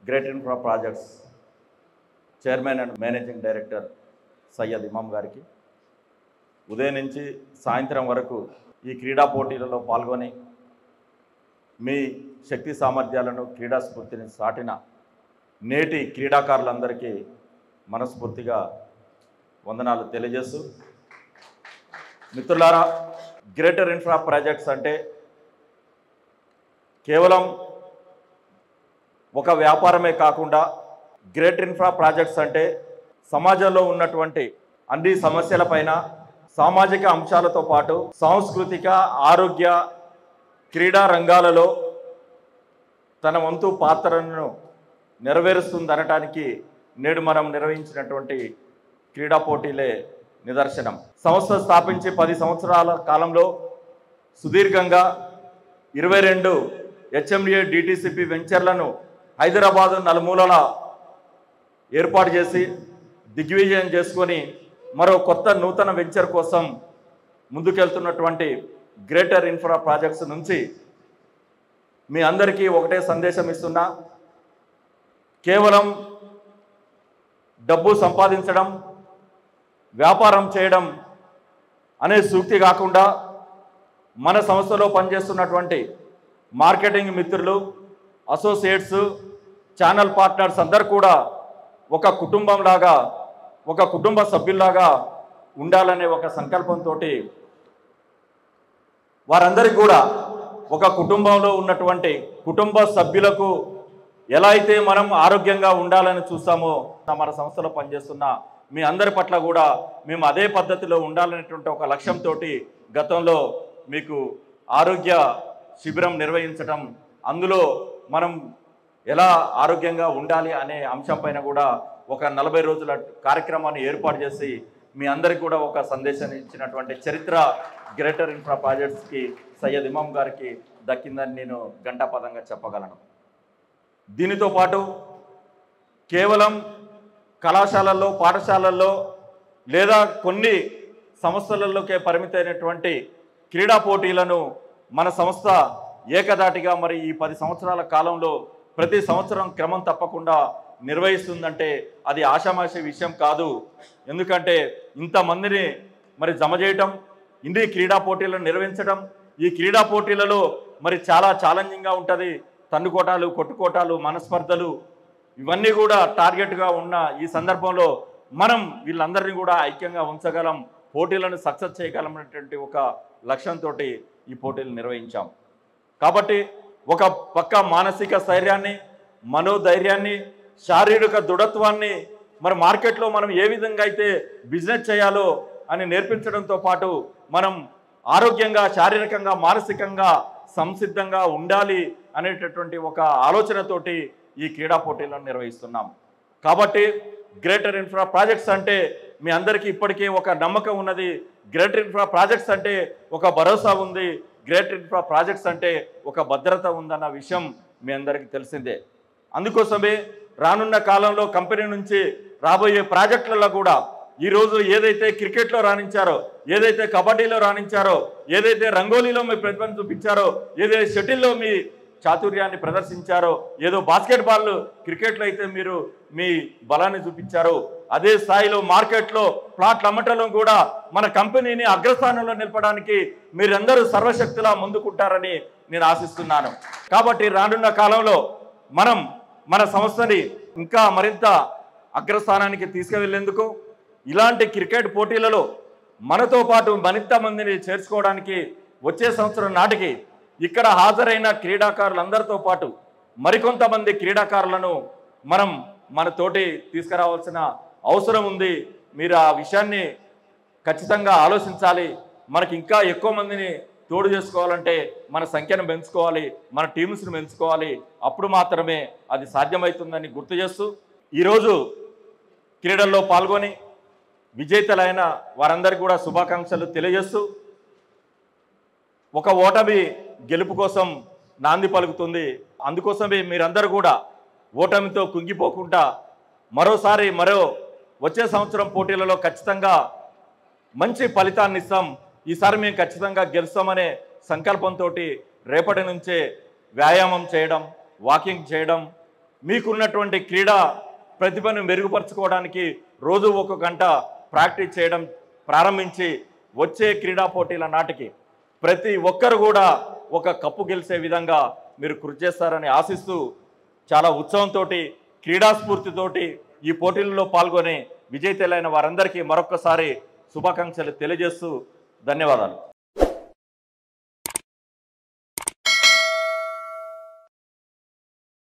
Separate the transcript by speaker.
Speaker 1: Great infra projects chairman and managing director Syed Imam గారికి ఉదయం నుంచి సాయంత్రం వరకు ఈ క్రీడా పోటీలలో పాల్గొని మీ శక్తి సామర్థ్యాలను క్రీడా స్ఫూర్తిని చాటిన నేటి క్రీడాకారులందరికీ మనస్ఫూర్తిగా వందనాలు తెలియజేస్తూ, మిత్రులారా, గ్రేటర్ ఇన్ఫ్రా ప్రాజెక్ట్స్ అంటే కేవలం ఒక వ్యాపారమే కాకుండా గ్రేటర్ ఇన్ఫ్రా ప్రాజెక్ట్స్ అంటే సమాజంలో ఉన్నటువంటి అన్ని సమస్యలపైన సామాజిక అంశాలతో పాటు సాంస్కృతిక, ఆరోగ్య, క్రీడా రంగాలలో తన వంతు పాత్రను నెరవేరుస్తుందనటానికి నేడు మనం నిర్వహించినటువంటి క్రీడా పోటీలే నిదర్శనం. సంస్థ స్థాపించి 10 సంవత్సరాల కాలంలో సుదీర్ఘంగా 22 హెచ్ఎండిఏ డిటిసిపి వెంచర్లను హైదరాబాదు నలుమూలల ఏర్పాటు చేసి దిగ్విజయం చేసుకొని మరో కొత్త నూతన వెంచర్ కోసం ముందుకెళ్తున్నటువంటి గ్రేటర్ ఇన్ఫ్రా ప్రాజెక్ట్స్ నుంచి మీ అందరికీ ఒకటే సందేశం ఇస్తున్నా. కేవలం డబ్బు సంపాదించడం, వ్యాపారం చేయడం అనే సూక్తి కాకుండా మన సంస్థలో పనిచేస్తున్నటువంటి మార్కెటింగ్ మిత్రులు, అసోసియేట్స్, ఛానల్ పార్ట్నర్స్ అందరూ కూడా ఒక కుటుంబంలాగా, ఒక కుటుంబ సభ్యుల్లాగా ఉండాలనే ఒక సంకల్పంతో వారందరికీ కూడా ఒక కుటుంబంలో ఉన్నటువంటి కుటుంబ సభ్యులకు ఎలా అయితే మనం ఆరోగ్యంగా ఉండాలని చూస్తామో మన సంస్థలో పనిచేస్తున్న మీ అందరి పట్ల కూడా మేము అదే పద్ధతిలో ఉండాలనేటువంటి ఒక లక్ష్యంతో గతంలో మీకు ఆరోగ్య శిబిరం నిర్వహించడం, అందులో మనం ఎలా ఆరోగ్యంగా ఉండాలి అనే అంశం పైన కూడా ఒక 40 రోజుల కార్యక్రమాన్ని ఏర్పాటు చేసి మీ అందరికీ కూడా ఒక సందేశాన్ని ఇచ్చినటువంటి చరిత్ర గ్రేటర్ ఇన్ఫ్రా ప్రాజెక్ట్స్కి సయ్యద్ ఇమాం గారికి దక్కిందని నేను ఘంటాపదంగా చెప్పగలను. దీనితో పాటు కేవలం కళాశాలల్లో, పాఠశాలల్లో లేదా కొన్ని సంస్థలలోకే పరిమితమైనటువంటి క్రీడా పోటీలను మన సంస్థ ఏకదాటిగా మరి ఈ 10 సంవత్సరాల కాలంలో ప్రతి సంవత్సరం క్రమం తప్పకుండా నిర్వహిస్తుందంటే అది ఆషామాషి విషయం కాదు. ఎందుకంటే ఇంతమందిని మరి జమ చేయటం, ఇన్ని క్రీడా పోటీలను నిర్వహించడం, ఈ క్రీడా పోటీలలో మరి చాలా ఛాలెంజింగ్గా ఉంటుంది. తన్నుకోటాలు, కొట్టుకోటాలు, మనస్పర్ధలు ఇవన్నీ కూడా టార్గెట్గా ఉన్న ఈ సందర్భంలో మనం వీళ్ళందరినీ కూడా ఐక్యంగా ఉంచగలం, పోటీలను సక్సెస్ చేయగలం అనేటువంటి ఒక లక్ష్యంతో ఈ పోటీలు నిర్వహించాం. కాబట్టి ఒక పక్క మానసిక స్థైర్యాన్ని, మనోధైర్యాన్ని, శారీరక దృఢత్వాన్ని మరి మార్కెట్లో మనం ఏ విధంగా అయితే బిజినెస్ చేయాలో అని నేర్పించడంతో పాటు మనం ఆరోగ్యంగా, శారీరకంగా, మానసికంగా సంసిద్ధంగా ఉండాలి అనేటటువంటి ఒక ఆలోచనతోటి ఈ క్రీడా పోటీలను నిర్వహిస్తున్నాం. కాబట్టి గ్రేటర్ ఇన్ఫ్రా ప్రాజెక్ట్స్ అంటే మీ అందరికీ ఇప్పటికే ఒక నమ్మకం ఉన్నది. గ్రేటర్ ఇన్ఫ్రా ప్రాజెక్ట్స్ అంటే ఒక భరోసా ఉంది. గ్రేటర్ ఇన్ఫ్రా ప్రాజెక్ట్స్ అంటే ఒక భద్రత ఉందన్న విషయం మీ అందరికీ తెలిసిందే. అందుకోసమే రానున్న కాలంలో కంపెనీ నుంచి రాబోయే ప్రాజెక్టులలో కూడా ఈరోజు ఏదైతే క్రికెట్లో రాణించారో, ఏదైతే కబడ్డీలో రాణించారో, ఏదైతే రంగోలీలో మీ ప్రతిభను చూపించారో, ఏదైతే షటిల్లో మీ చాతుర్యాన్ని ప్రదర్శించారో, ఏదో బాస్కెట్బాల్, క్రికెట్లో అయితే మీరు మీ బలాన్ని చూపించారో, అదే స్థాయిలో మార్కెట్లో ప్లాట్లు అమ్మటంలో కూడా మన కంపెనీని అగ్రస్థానంలో నిలపడానికి మీరందరూ సర్వశక్తులా ముందుకుంటారని నేను ఆశిస్తున్నాను. కాబట్టి రానున్న కాలంలో మనం మన సంస్థని ఇంకా మరింత అగ్రస్థానానికి తీసుకువెళ్లేందుకు ఇలాంటి క్రికెట్ పోటీలలో మనతో పాటు మరింత మందిని చేర్చుకోవడానికి వచ్చే సంవత్సరం నాటికి ఇక్కడ హాజరైన క్రీడాకారులందరితో పాటు మరికొంతమంది క్రీడాకారులను మనం మనతోటి తీసుకురావాల్సిన అవసరం ఉంది. మీరు ఆ విషయాన్ని ఖచ్చితంగా ఆలోచించాలి. మనకి ఇంకా ఎక్కువ మందిని తోడు చేసుకోవాలంటే మన సంఖ్యను పెంచుకోవాలి, మన టీమ్స్ను పెంచుకోవాలి. అప్పుడు మాత్రమే అది సాధ్యమవుతుందని గుర్తు చేస్తూ, ఈరోజు క్రీడల్లో పాల్గొని విజేతలైన వారందరికీ కూడా శుభాకాంక్షలు తెలియజేస్తూ, ఒక ఓటమి గెలుపు కోసం నాంది పలుకుతుంది. అందుకోసమే మీరందరూ కూడా ఓటమితో కుంగిపోకుండా మరోసారి వచ్చే సంవత్సరం పోటీలలో ఖచ్చితంగా మంచి ఫలితాన్ని ఇస్తాం, ఈసారి మేము ఖచ్చితంగా గెలుస్తామనే సంకల్పంతో రేపటి నుంచే వ్యాయామం చేయడం, వాకింగ్ చేయడం, మీకున్నటువంటి క్రీడా ప్రతిభను మెరుగుపరచుకోవడానికి రోజు ఒక గంట ప్రాక్టీస్ చేయడం ప్రారంభించి వచ్చే క్రీడా పోటీల నాటికి ప్రతి ఒక్కరు కూడా ఒక కప్పు గెలిచే విధంగా మీరు కృషి చేస్తారని ఆశిస్తూ చాలా ఉత్సవంతో క్రీడా స్ఫూర్తితోటి ఈ పోటీలలో పాల్గొని విజేతలైన వారందరికీ మరొక్కసారి శుభాకాంక్షలు తెలియజేస్తూ ధన్యవాదాలు.